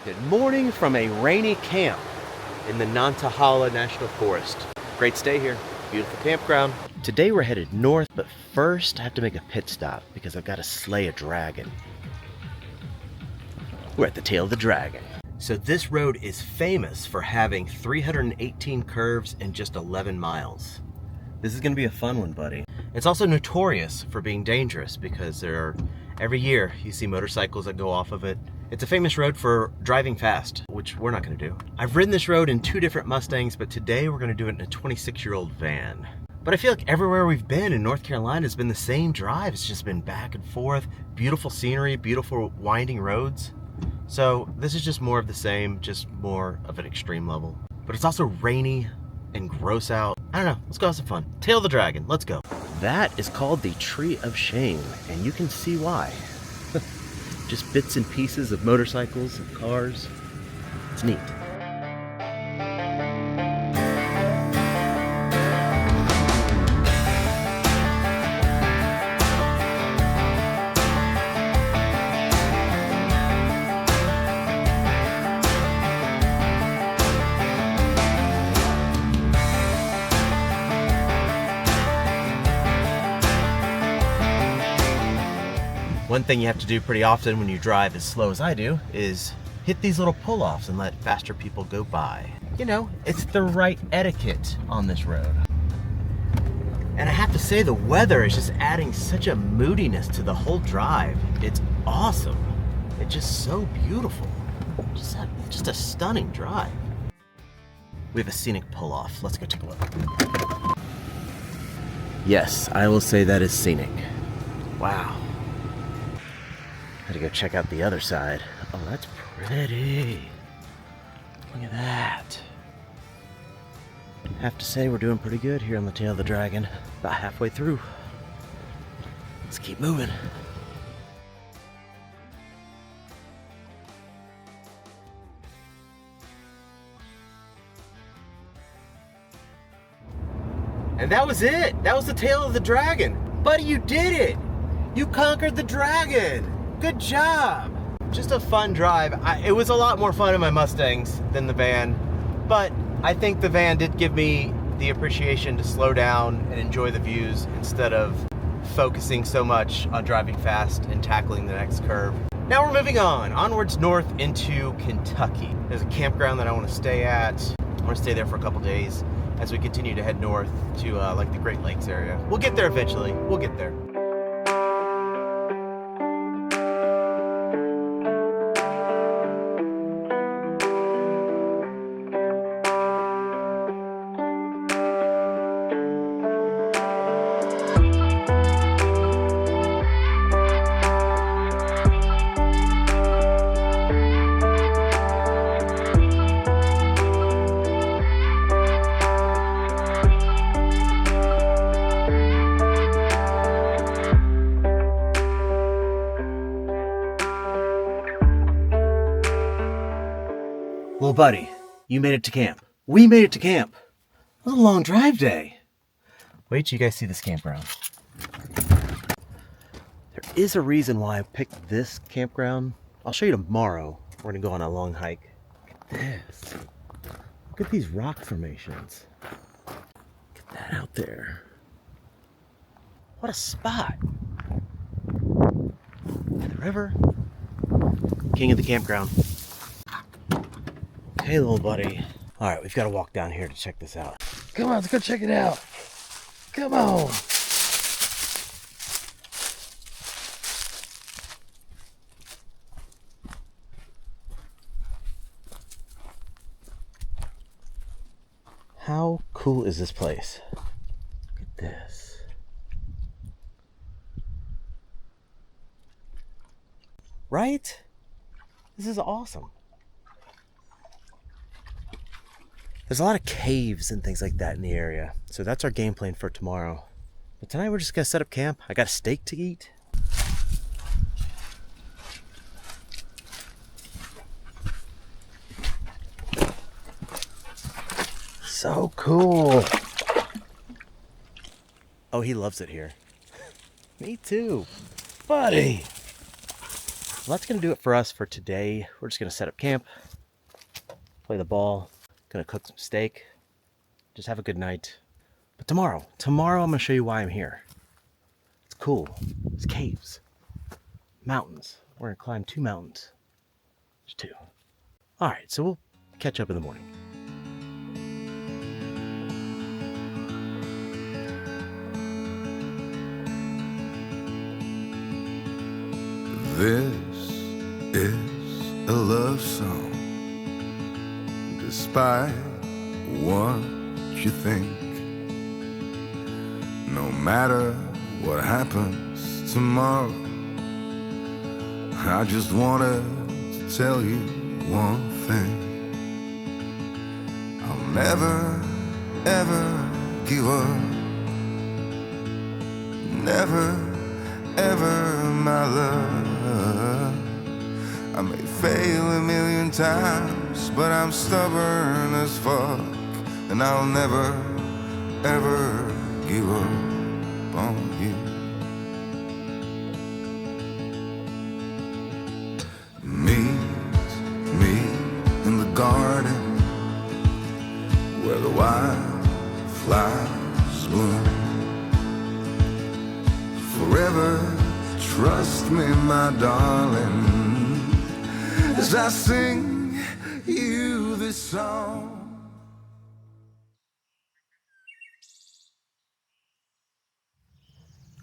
Good morning from a rainy camp in the Nantahala National Forest. Great stay here, beautiful campground. Today we're headed north, but first I have to make a pit stop because I've got to slay a dragon. We're at the tail of the dragon. So this road is famous for having 318 curves in just 11 miles. This is gonna be a fun one, buddy. It's also notorious for being dangerous because every year you see motorcycles that go off of it. It's a famous road for driving fast, which we're not gonna do. I've ridden this road in 2 different Mustangs, but today we're gonna do it in a 26-year-old van. But I feel like everywhere we've been in North Carolina has been the same drive. It's just been back and forth, beautiful scenery, beautiful winding roads. So this is just more of the same, just more of an extreme level. But it's also rainy and gross out. I don't know, let's go have some fun. Tail of the dragon, let's go. That is called the Tree of Shame, and you can see why. Just bits and pieces of motorcycles and cars. It's neat. One thing you have to do pretty often when you drive as slow as I do is hit these little pull-offs and let faster people go by. You know, it's the right etiquette on this road. And I have to say, the weather is just adding such a moodiness to the whole drive. It's awesome. It's just so beautiful. Just a stunning drive. We have a scenic pull-off. Let's go take a look. Yes, I will say that is scenic. Wow. Gotta go check out the other side. Oh, that's pretty. Look at that. Have to say, we're doing pretty good here on the tail of the dragon. About halfway through. Let's keep moving. And that was it. That was the tail of the dragon. Buddy, you did it. You conquered the dragon. Good job! Just a fun drive. It was a lot more fun in my Mustangs than the van, but I think the van did give me the appreciation to slow down and enjoy the views instead of focusing so much on driving fast and tackling the next curve. Now we're moving on, onwards north into Kentucky. There's a campground that I want to stay at. I want to stay there for a couple days as we continue to head north to like the Great Lakes area. We'll get there eventually. We'll get there. Well, buddy, you made it to camp. We made it to camp. It was a long drive day. Wait till you guys see this campground. There is a reason why I picked this campground. I'll show you tomorrow. We're gonna go on a long hike. Look at this. Look at these rock formations. Look at that out there. What a spot. The river. King of the campground. Hey, little buddy. All right, we've got to walk down here to check this out. Come on, let's go check it out. Come on. How cool is this place? Look at this. Right? This is awesome. There's a lot of caves and things like that in the area. So that's our game plan for tomorrow. But tonight we're just gonna set up camp. I got a steak to eat. So cool. Oh, he loves it here. Me too. Buddy. So that's gonna do it for us for today. We're just gonna set up camp, play the ball, gonna cook some steak, just have a good night. But tomorrow I'm gonna show you why I'm here. It's cool. It's caves, mountains. We're gonna climb 2 mountains. There's 2. All right, so we'll catch up in the morning. This is a love song, despite what you think. No matter what happens tomorrow, I just wanted to tell you one thing. I'll never, ever give up. Never, ever, my love. I may fail 1,000,000 times, but I'm stubborn as fuck, and I'll never, ever give up on you. Meet me in the garden where the wildflowers bloom. Forever, trust me, my darling, as I sing you this song.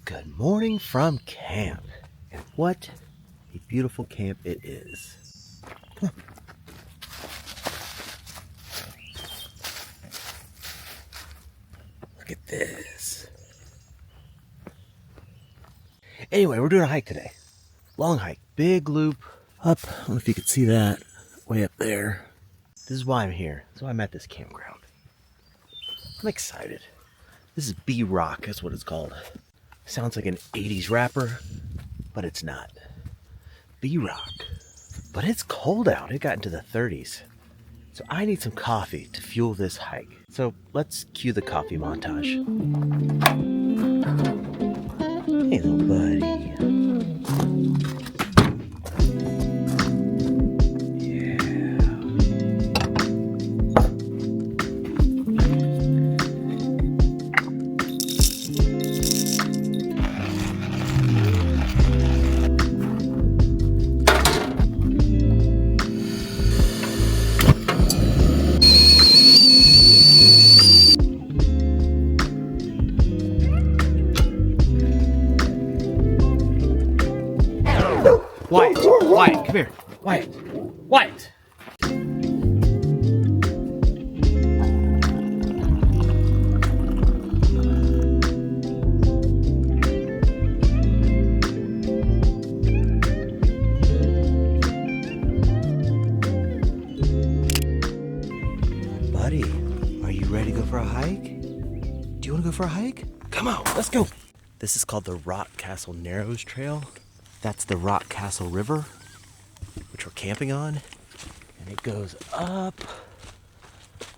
Good morning from camp. And what a beautiful camp it is. Come on. Look at this. Anyway, we're doing a hike today. Long hike, big loop up. I don't know if you can see that way up there. This is why I'm here. This is why I'm at this campground. I'm excited. This is B-Rock, that's what it's called. Sounds like an 80s rapper, but it's not. B-Rock. But it's cold out. It got into the 30s. So I need some coffee to fuel this hike. So let's cue the coffee montage. Hey, little buddy. Wyatt, come here. Wyatt. Buddy, are you ready to go for a hike? Do you want to go for a hike? Come on, let's go. This is called the Rockcastle Narrows Trail. That's the Rockcastle River, which we're camping on, and it goes up,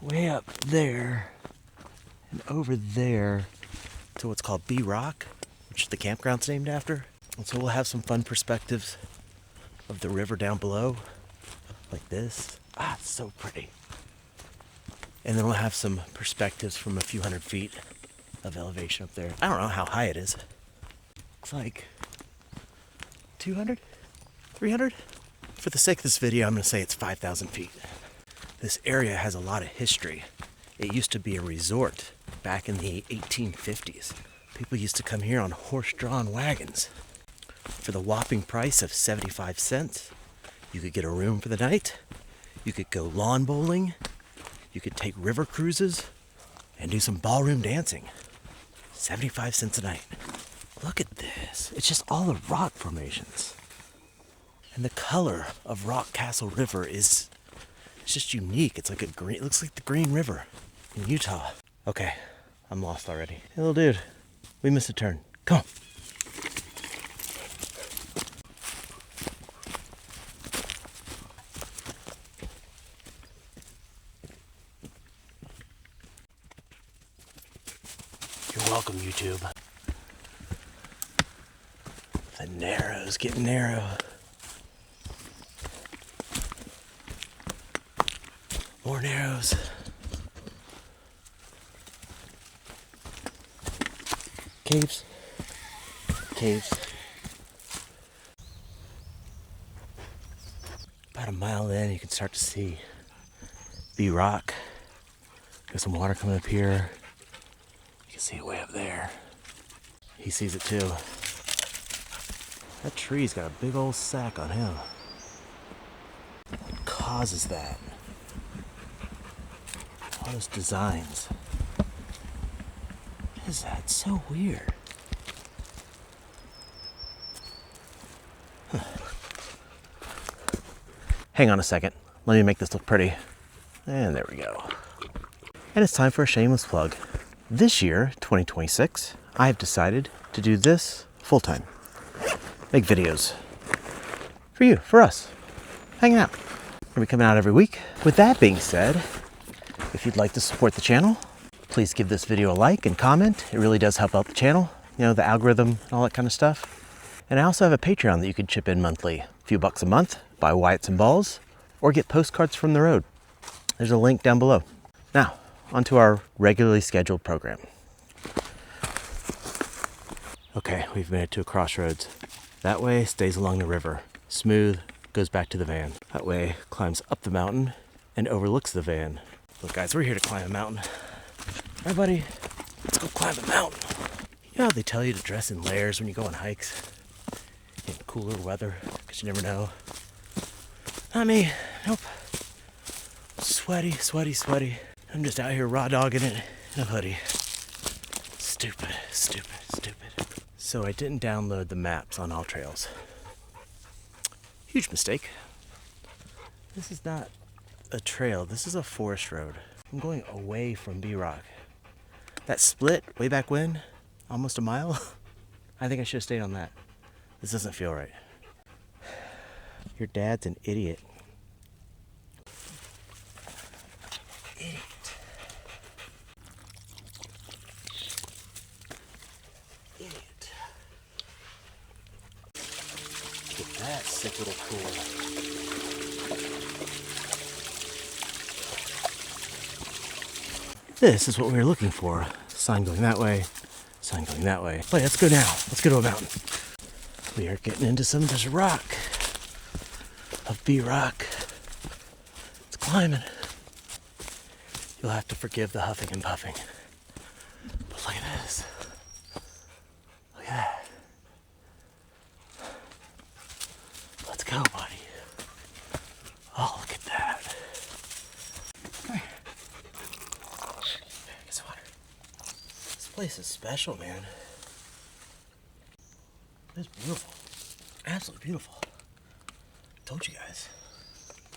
way up there, and over there to what's called B-Rock, which the campground's named after. And so we'll have some fun perspectives of the river down below, like this. Ah, it's so pretty. And then we'll have some perspectives from a few hundred feet of elevation up there. I don't know how high it is. It's like 200? 300? For the sake of this video, I'm going to say it's 5,000 feet. This area has a lot of history. It used to be a resort back in the 1850s. People used to come here on horse-drawn wagons. For the whopping price of 75 cents, you could get a room for the night, you could go lawn bowling, you could take river cruises, and do some ballroom dancing. 75 cents a night. Look at this. It's just all the rock formations. And the color of Rockcastle River it's just unique. It's like a green, it looks like the Green River in Utah. Okay, I'm lost already. Hey, little dude, we missed a turn. Come on. You're welcome, YouTube. The narrows get narrow. More narrows. Caves. Caves. About a mile in, you can start to see Rock. Got some water coming up here. You can see it way up there. He sees it too. That tree's got a big old sack on him. What causes that? All those designs. What is that? It's so weird. Huh. Hang on a second. Let me make this look pretty. And there we go. And it's time for a shameless plug. This year, 2026, I have decided to do this full time. Make videos. For you, for us. Hanging out. We're gonna be coming out every week. With that being said, if you'd like to support the channel, please give this video a like and comment. It really does help out the channel. You know, the algorithm and all that kind of stuff. And I also have a Patreon that you can chip in monthly. A few bucks a month, buy Wyatts and balls, or get postcards from the road. There's a link down below. Now, onto our regularly scheduled program. Okay, we've made it to a crossroads. That way stays along the river. Smooth, goes back to the van. That way climbs up the mountain and overlooks the van. Look guys, we're here to climb a mountain. All right buddy, let's go climb a mountain. You know how they tell you to dress in layers when you go on hikes? In cooler weather, because you never know. Not me, nope. Sweaty, sweaty, sweaty. I'm just out here raw dogging it in a hoodie. Stupid, stupid, stupid. So I didn't download the maps on All Trails. Huge mistake. This is not a trail, this is a forest road. I'm going away from B-Rock. That split way back when, almost a mile, I think I should have stayed on that. This doesn't feel right. Your dad's an idiot. Idiot. Idiot. Look at that sick little pool. This is what we were looking for. Sign going that way, sign going that way. Wait, let's go now. Let's go to a mountain. We are getting into some of this rock. Of B-Rock. It's climbing. You'll have to forgive the huffing and puffing. But look at this. Look at that. Let's go, buddy. Oh, look at that. Come here. Get some water. This place is special, man. It's beautiful. Absolutely beautiful. Told you guys.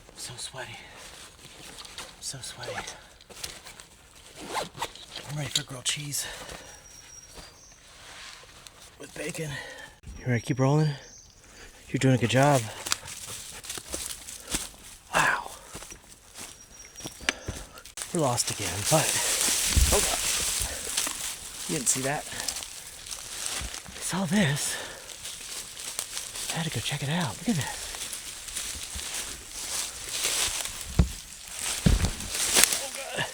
I'm so sweaty. I'm so sweaty. I'm ready for grilled cheese. With bacon. You ready to keep rolling? You're doing a good job. Wow. We're lost again, but hold up. You didn't see that. I saw this. I had to go check it out. Look at this.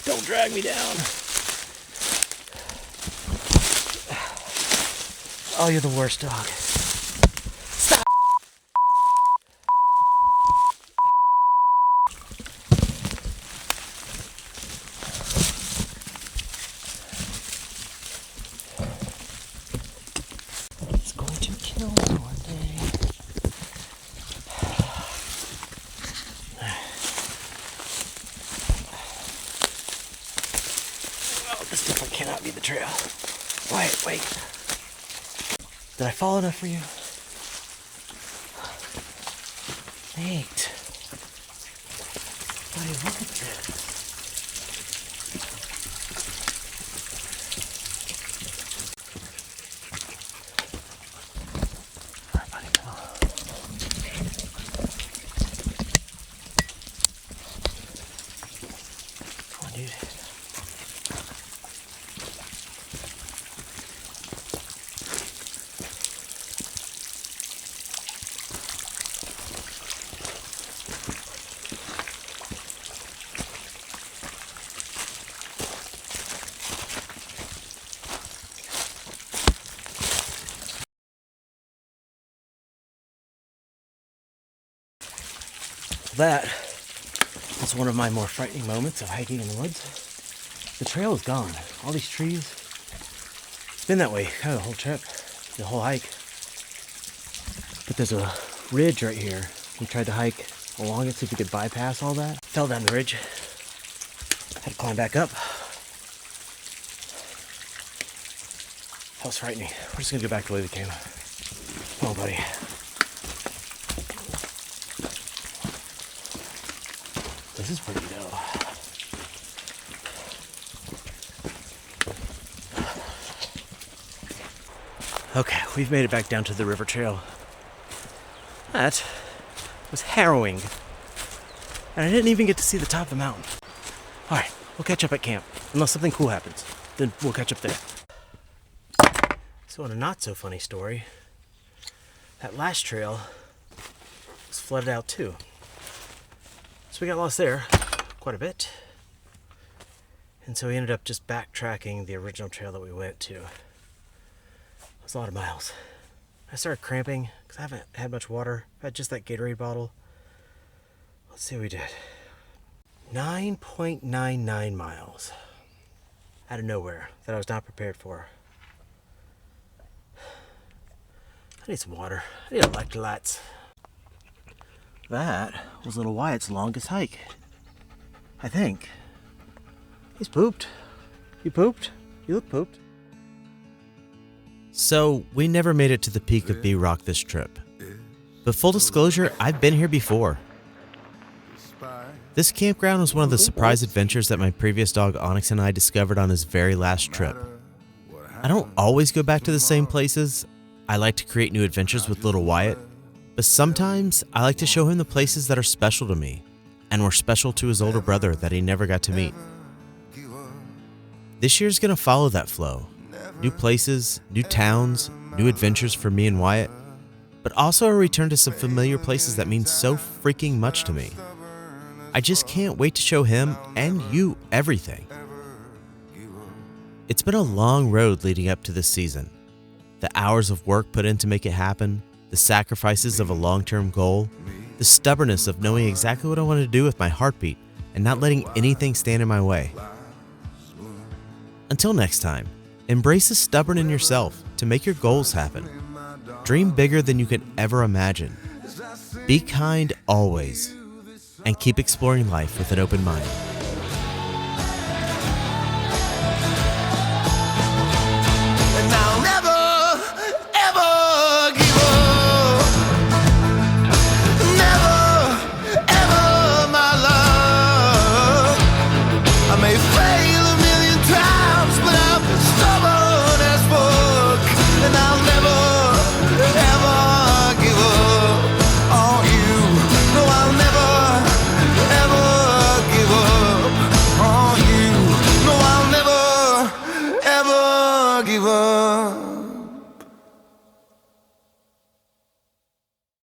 Don't drag me down. Oh, you're the worst dog. Stop. It's going to kill me one day. This definitely cannot be the trail. Wyatt, wait. Did I fall enough for you? Nate. Buddy, look at this. Alright, buddy, come on. Come on, dude. That was one of my more frightening moments of hiking in the woods. The trail is gone. All these trees. It's been that way kind of the whole trip, the whole hike. But there's a ridge right here. We tried to hike along it, see if we could bypass all that. Fell down the ridge. Had to climb back up. That was frightening. We're just gonna go back the way we came. Come on, buddy. This is pretty though. Okay, we've made it back down to the river trail. That was harrowing. And I didn't even get to see the top of the mountain. Alright, we'll catch up at camp. Unless something cool happens. Then we'll catch up there. So in a not so funny story, that last trail was flooded out too. So we got lost there quite a bit. And so we ended up just backtracking the original trail that we went to. It was a lot of miles. I started cramping because I haven't had much water. I had just that Gatorade bottle. Let's see what we did. 9.99 miles. Out of nowhere that I was not prepared for. I need some water. I need electrolytes. That was Little Wyatt's longest hike. I think. He's pooped. You pooped? You look pooped. So, we never made it to the peak of B-Rock this trip. But full disclosure, I've been here before. This campground was one of the surprise adventures that my previous dog Onyx and I discovered on his very last trip. I don't always go back to the same places. I like to create new adventures with Little Wyatt. But sometimes, I like to show him the places that are special to me, and were special to his older brother that he never got to meet. This year's gonna follow that flow. New places, new towns, new adventures for me and Wyatt, but also a return to some familiar places that mean so freaking much to me. I just can't wait to show him and you everything. It's been a long road leading up to this season. The hours of work put in to make it happen, the sacrifices of a long-term goal, the stubbornness of knowing exactly what I want to do with my heartbeat and not letting anything stand in my way. Until next time, embrace the stubborn in yourself to make your goals happen. Dream bigger than you could ever imagine. Be kind always, and keep exploring life with an open mind.